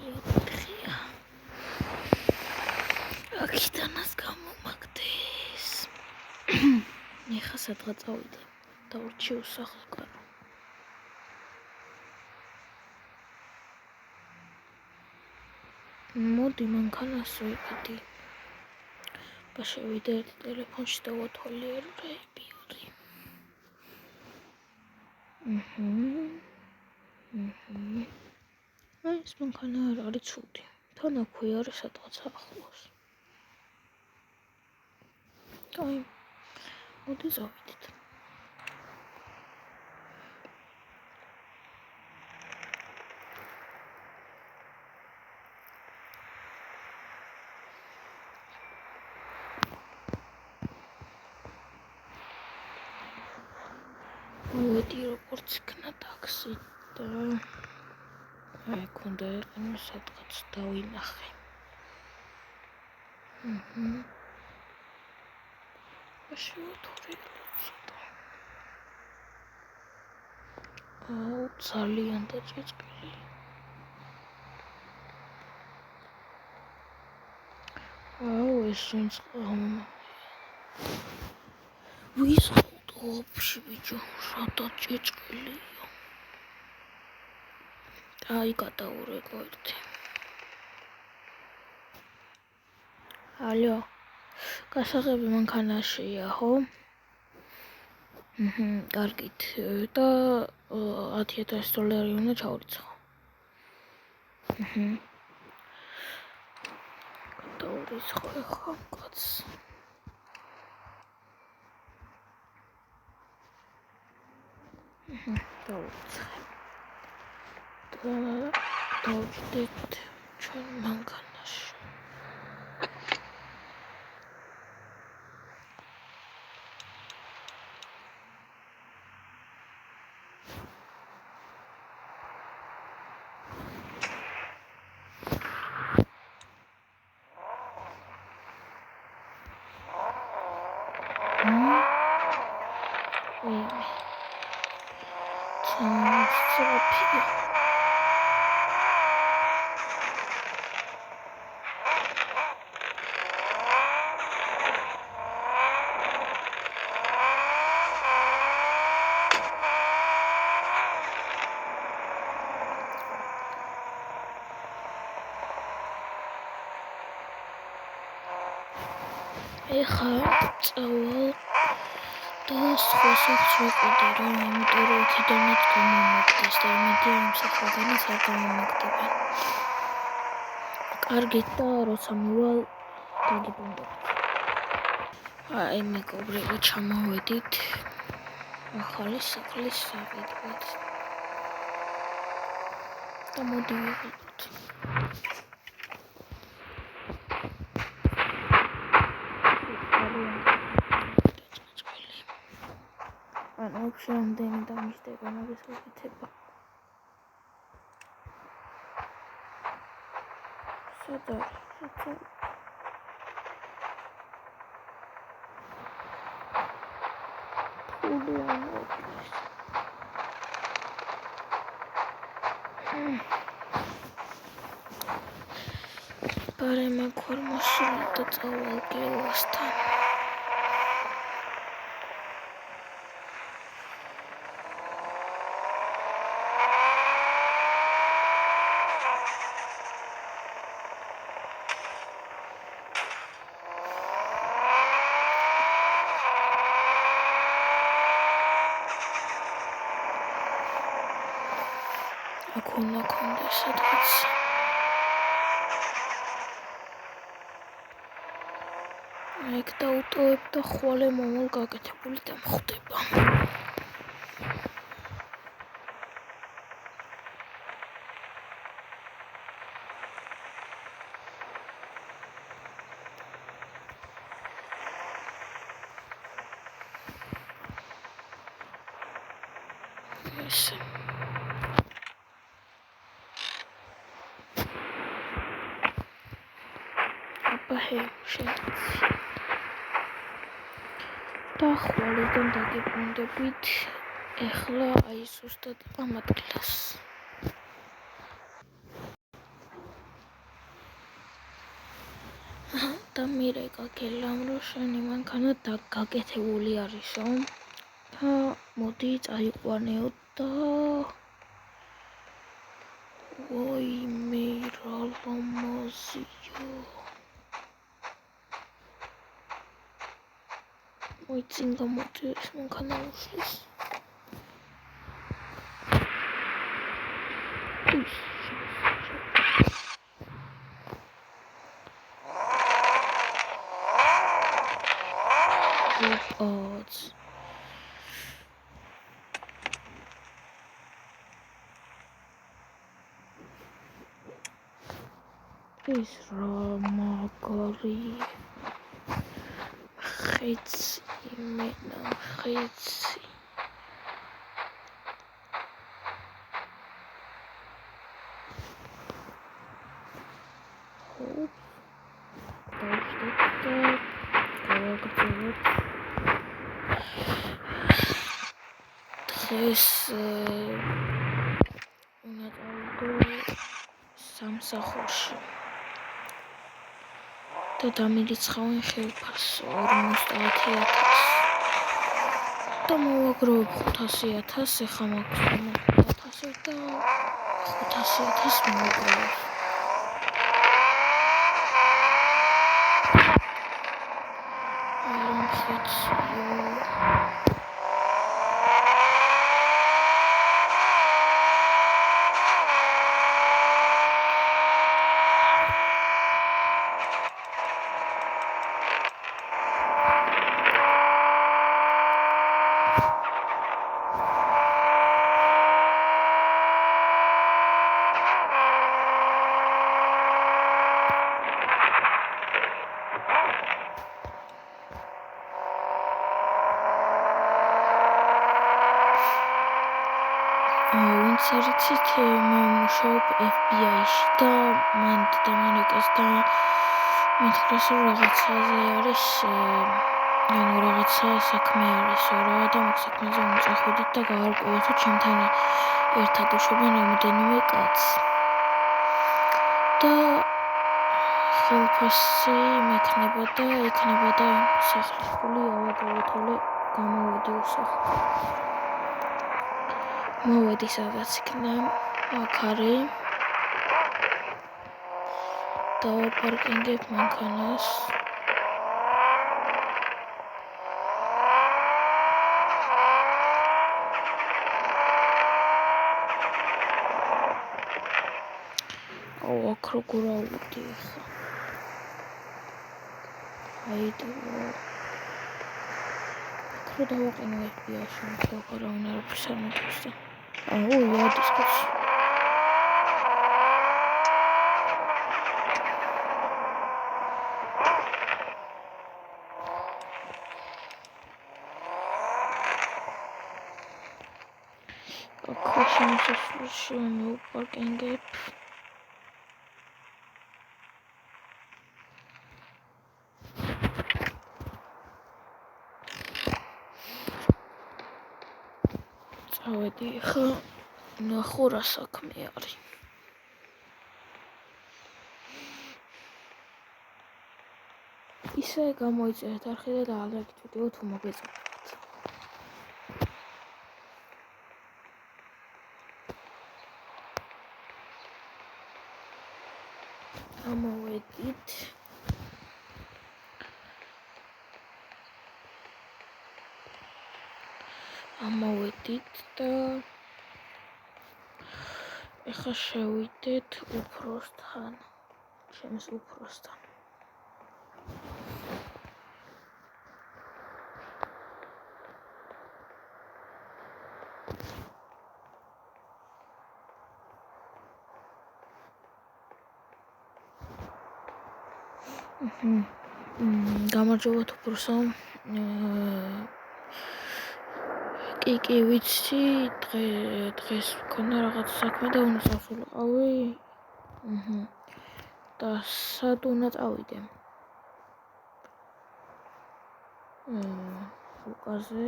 4-ია. აქედანაც გამომაგდეს. ეხა სადღაც წავიდე. დავრჩი უსახლო გარო. მოდი მანქანას ვიყიდი. შევიდე ერთ ტელეფონში და ვათვალიერებ ორი. აი ეს მანქანა არ არის ცუდი. თან აქვე არის სადღაც ახლოს. აი მოდი ზავიდეთ. მოვედი როგორც იქნა ტაქსი და აი კონდა ეყნა სადღაც დავინახე. ძალიან დაჭეჭკილი. ეს ვინც ვის ოფში ბიჭო, სადა ჭეჭკილია. აი გადაურეკო ერთი. ალო. გასაღები მანქანაშია, ხო? კარგით. და $10,000 უნდა ჩავრიცხო. გადაურიცხო ახლა კაც. დავუცხე. და დავჭდეთ ჩვენ მანქანაში. ეხა წავალ და სხვა სახს ვიყიდე რა, იმიტომ რომ იქიდანაც გამომაგდეს და იმედია ამ საქმედანაც არ გამომაგდება. კარგით და როცა მივალ დაგიბრუნდებით. აი მეგობრებო, ჩამოვედით ახალი სახლის სავიდეთ. და მოდი ვიყიდოთ. Вообще ამდენი დამიჯდება მაგის ვიკეთება. სადა პარემ ქორმოსული და წავალ გელოსთან. Akuna konda სადღაც ეგ დაუტოვებ და ხვალე მომულ გაკეთებული დამხვდება. ესე და ხვალიდან დაგიბრუნდებით. ეხლა აი ზუსტად ამ ადგილას. და მერე გაგელამ რომ შენი მანქანა გაკეთებული არისო და მოდი წაიყვანეო და ვაიმე რა ლამაზია მოიწინ გამოდი ეს მანქანა უშლის odds. Is Ramagari Hitsi Mena Hitsi დღეს უნდა დავიდო სამსახურში და დამირიცხავენ ხელფას 50,000 და მოვაგროვებ 500,000 ეხა მაქვს 500,000 და 500,000 მოვაგროვებ Saricit მე მუშაობ FBI-ში და მან დამანეკეს და მითხრას რომ რაღაცაზე არის ანუ რაღაცა საქმე არის რა და მაგ საქმეზე მოწახვიდით და გავარკვევით რომ ჩემთან ერთად უშვებენ რამოდენიმე კაცს და ხელფასი მექნება და იქნება და სახლის ფული ავაგავეთოლე გამოვედი უსახლო მოვედი სადაც იქნა აქ არის დავაპარკინგებ მანქანას აქ როგორ ავიდი ახლა აიდო აქ რო დავაყენო FBI-ში მოგხარა უნარაფერს არ მოდის და იადის კაცი აქ შემოსვლაში მოვაპარკინგებ წავედი ხა ნახო რა საქმე არის ისე გამოიწერეთ არხი და დაალაგეთ ვიდეო თუ მოგეწონათ ამოვედით და ეხა შევიდეთ უფროსთან ჩემს უფროსთან გამარჯობა უფროსო კი ვიცი დღეს მქონდა რაღაც საქმე და უნდა წავსულიყავი და სად უნდა წავიდე უკაზე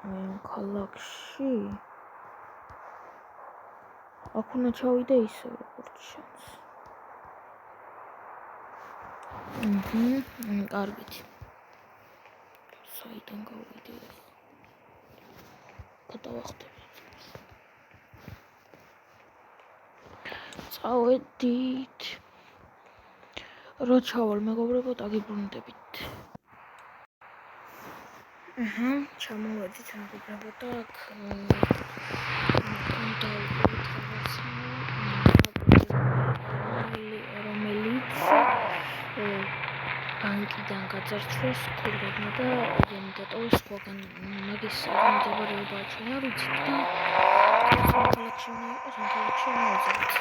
აი ქალაქში აქ უნდა ჩავიდე ისე როგორც ჩანს კარგით. საიდან გავიდე? გადავახტები. წავედით. რო ჩავალ მეგობრებო, დაგიბრუნდებით. ჩამოვედით მეგობრებო და აქ დავუყურეთ რაღაცა რომელიც ბანკიდან გაძარცვეს ქურდებმა და იგენი დატოვეს სხვაგან მაგის მიმდებარეობა ჩვენ არ ვიცით და სამხალხში უნდა იყოს, სამხალხში არ მოძებთ.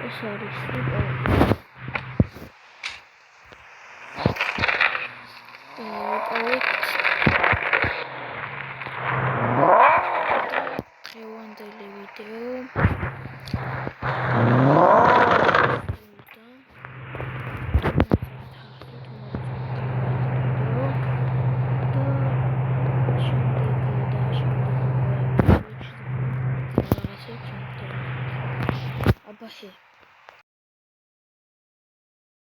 ეს არის